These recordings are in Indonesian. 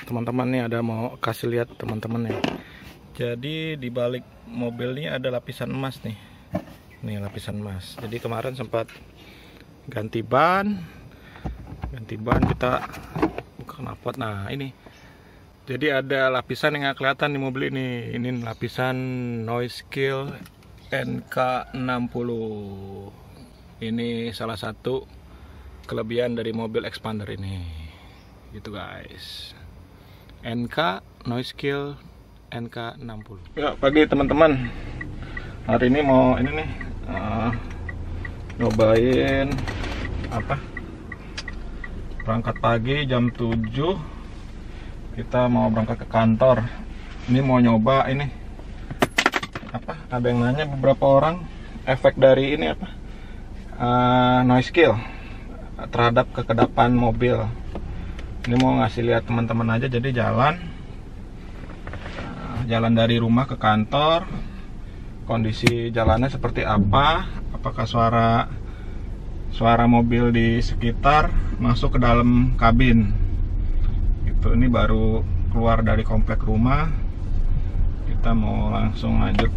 teman-teman nih, ada mau kasih lihat teman-teman ya. Jadi di balik mobil ini ada lapisan emas nih. Nih lapisan emas. Jadi kemarin sempat ganti ban kita buka knalpot. Nah ini. Jadi ada lapisan yang nggak kelihatan di mobil ini. Ini lapisan Noise-Kill NK60. Ini salah satu kelebihan dari mobil Expander ini. Gitu guys. NK Noise-Kill NK60. Ya, pagi teman-teman. Hari ini mau ini nih nyobain apa? Berangkat pagi jam 7. Kita mau berangkat ke kantor. Ini mau nyoba ini apa? Ada yang nanya beberapa orang efek dari ini apa? Noise-Kill terhadap kekedapan mobil. Ini mau ngasih lihat teman-teman aja. Jadi jalan dari rumah ke kantor, kondisi jalannya seperti apa, apakah suara mobil di sekitar masuk ke dalam kabin gitu. Ini baru keluar dari komplek rumah, kita mau langsung lanjut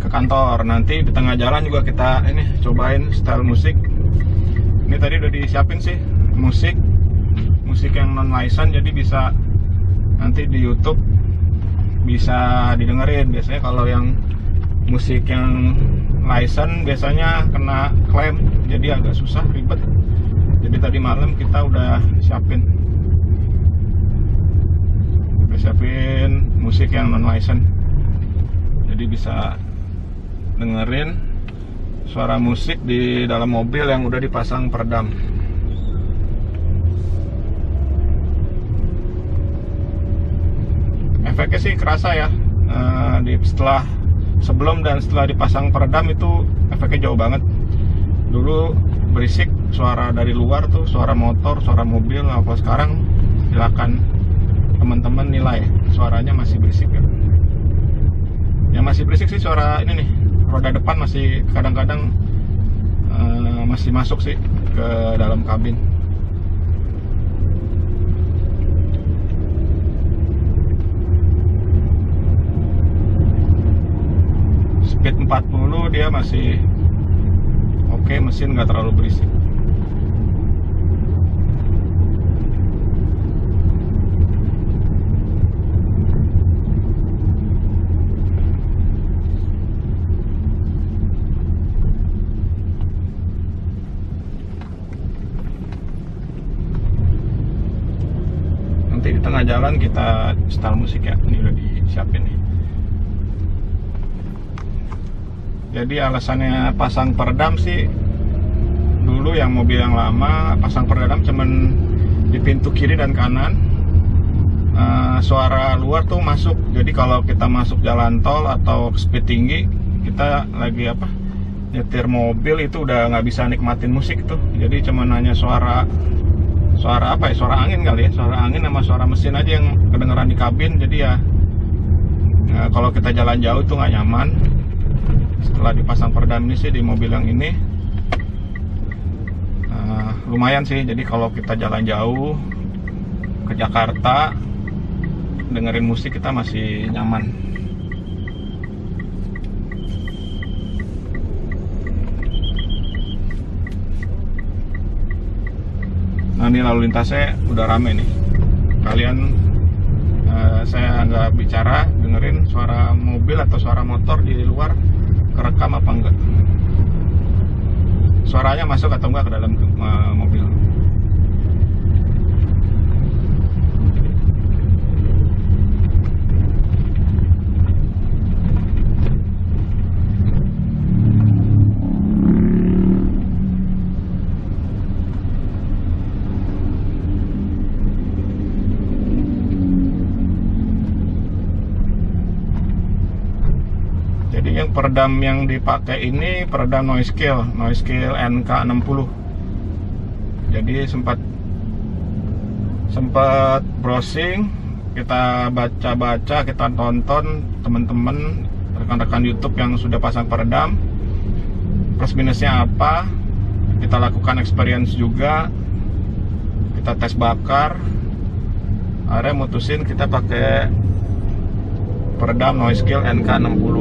ke kantor. Nanti di tengah jalan juga kita ini cobain style musik. Ini tadi udah disiapin sih musik yang non license, jadi bisa nanti di YouTube bisa didengerin. Biasanya kalau yang musik yang license biasanya kena klaim, jadi agak susah, ribet. Jadi tadi malam kita udah siapin musik yang non license, jadi bisa dengerin suara musik di dalam mobil yang udah dipasang peredam. Efeknya sih kerasa ya, sebelum dan setelah dipasang peredam itu efeknya jauh banget. Dulu berisik suara dari luar tuh, suara motor, suara mobil. Apa sekarang silakan teman-teman nilai, suaranya masih berisik ya. Yang masih berisik sih suara ini nih, roda depan masih kadang-kadang masih masuk sih ke dalam kabin. Speed 40 dia masih oke, mesin nggak terlalu berisik. Nanti di tengah jalan kita setel musik ya, ini udah disiapin nih. Jadi alasannya pasang peredam sih, dulu yang mobil yang lama pasang peredam cuman di pintu kiri dan kanan, suara luar tuh masuk. Jadi kalau kita masuk jalan tol atau speed tinggi, kita lagi nyetir mobil itu udah nggak bisa nikmatin musik tuh. Jadi cuman hanya suara angin kali ya, suara angin sama suara mesin aja yang kedengeran di kabin. Jadi ya kalau kita jalan jauh itu nggak nyaman. Setelah dipasang peredam ini sih di mobil yang ini lumayan sih. Jadi kalau kita jalan jauh ke Jakarta dengerin musik kita masih nyaman. Nah ini lalu lintasnya udah rame nih. Kalian saya nggak bicara, dengerin suara mobil atau suara motor di luar kerekam apa enggak, suaranya masuk atau enggak ke dalam mobil. Yang peredam yang dipakai ini peredam Noise-Kill NK60. Jadi sempat browsing, kita baca-baca, kita tonton teman-teman rekan-rekan YouTube yang sudah pasang peredam, plus minusnya apa. Kita lakukan experience juga, kita tes bakar, Akhirnya mutusin kita pakai peredam Noise Kill NK60.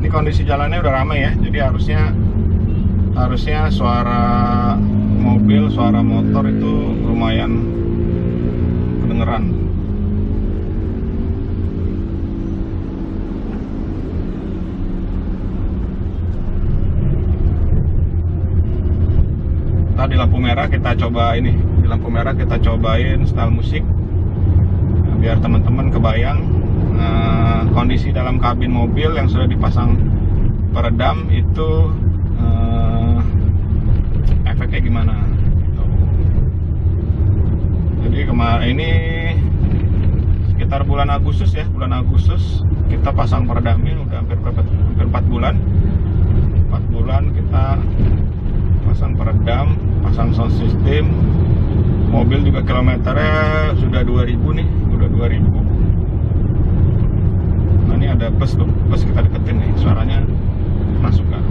Kondisi jalannya udah ramai ya, jadi harusnya suara mobil, suara motor itu lumayan kedengeran. Tadi lampu merah kita coba ini, di lampu merah kita cobain style musik biar teman-teman kebayang kondisi dalam kabin mobil yang sudah dipasang peredam itu efeknya gimana gitu. Jadi kemarin ini sekitar bulan Agustus ya, bulan Agustus kita pasang peredamnya udah hampir 4 bulan. 4 bulan kita pasang peredam, pasang sound system. Mobil juga kilometernya sudah 2000 nih, udah 2000. Nah ini ada bus tuh, bus kita deketin nih, suaranya masuk kan.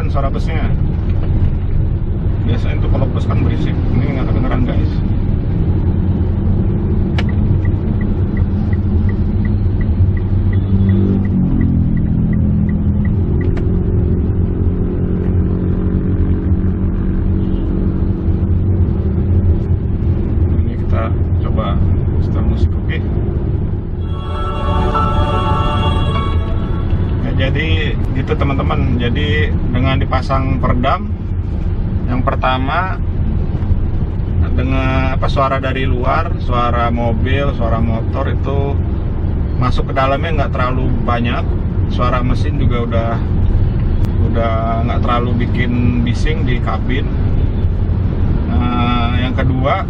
Suara busnya biasanya itu kalau bus kan berisik, ini nggak kedengeran guys. Ini kita coba setel musik, oke? Jadi gitu teman-teman, jadi dengan dipasang peredam, yang pertama dengan suara dari luar, suara mobil, suara motor itu masuk ke dalamnya nggak terlalu banyak, suara mesin juga udah nggak terlalu bikin bising di kabin. Yang kedua,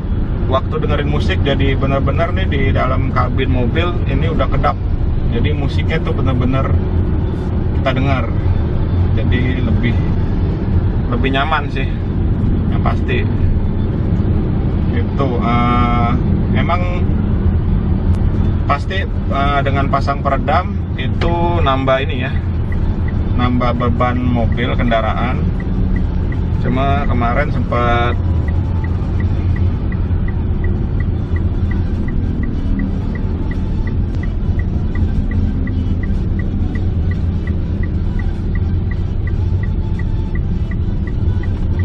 waktu dengerin musik jadi benar-benar nih di dalam kabin mobil ini udah kedap, jadi musiknya tuh benar-benar kita dengar, jadi lebih nyaman sih, yang pasti itu. Emang pasti dengan pasang peredam itu nambah ini ya, nambah beban mobil kendaraan. Cuma kemarin sempat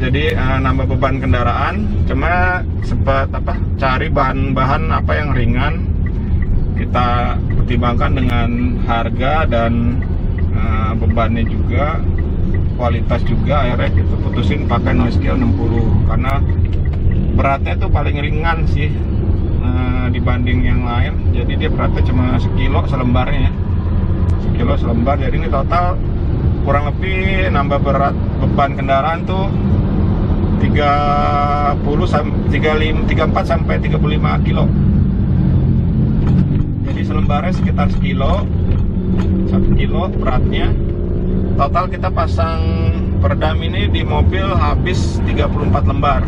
jadi nambah beban kendaraan, cuma sempat cari bahan-bahan yang ringan, kita pertimbangkan dengan harga dan bebannya juga, kualitas juga, akhirnya kita putusin pakai Noise Kill 60 karena beratnya tuh paling ringan sih dibanding yang lain. Jadi dia beratnya cuma sekilo selembarnya ya, sekilo selembar. Jadi ini total kurang lebih nambah berat beban kendaraan tuh 34 sampai 35 kilo. Jadi selembarnya sekitar sekilo, 1 kilo beratnya. Total kita pasang peredam ini di mobil habis 34 lembar.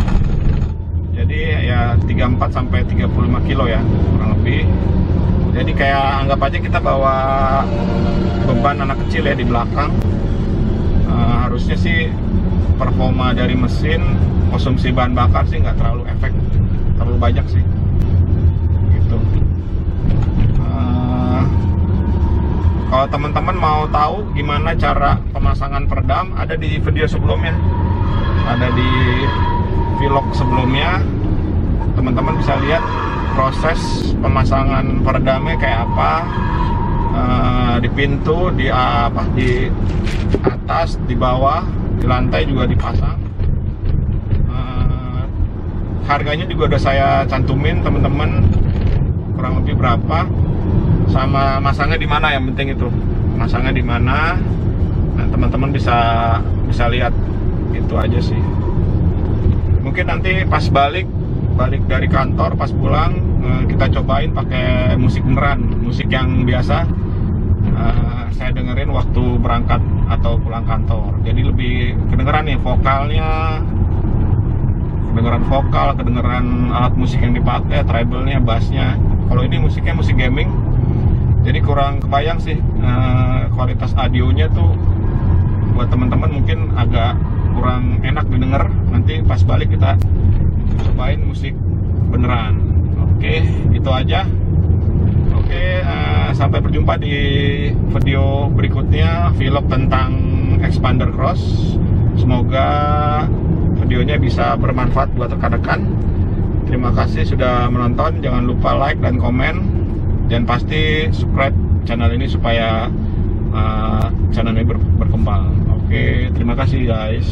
Jadi ya 34 sampai 35 kilo ya kurang lebih. Jadi kayak anggap aja kita bawa beban anak kecil ya di belakang. Harusnya sih performa dari mesin, konsumsi bahan bakar sih nggak terlalu terlalu banyak sih gitu. Kalau teman-teman mau tahu gimana cara pemasangan peredam, ada di video sebelumnya, ada di vlog sebelumnya. Teman-teman bisa lihat proses pemasangan peredamnya kayak apa, di pintu, di atas, di bawah, di lantai juga dipasang. Harganya juga udah saya cantumin teman-teman, kurang lebih berapa, sama masangnya di mana, yang penting itu masangnya di mana. Nah, teman-teman bisa lihat, itu aja sih. Mungkin nanti pas balik dari kantor, pas pulang kita cobain pakai musik beneran, musik yang biasa saya dengerin waktu berangkat atau pulang kantor. Jadi lebih kedengeran nih vokalnya, kedengeran vokal, kedengeran alat musik yang dipakai, treble-nya, bass-nya. Kalau ini musiknya musik gaming, jadi kurang kebayang sih kualitas audionya tuh. Buat teman-teman mungkin agak kurang enak didengar. Nanti pas balik kita cobain musik beneran. Oke, itu aja. Oke, sampai berjumpa di video berikutnya, vlog tentang Xpander Cross. Semoga videonya bisa bermanfaat buat rekan-rekan. Terima kasih sudah menonton. Jangan lupa like dan komen, dan pasti subscribe channel ini supaya channel ini berkembang. Oke, terima kasih guys.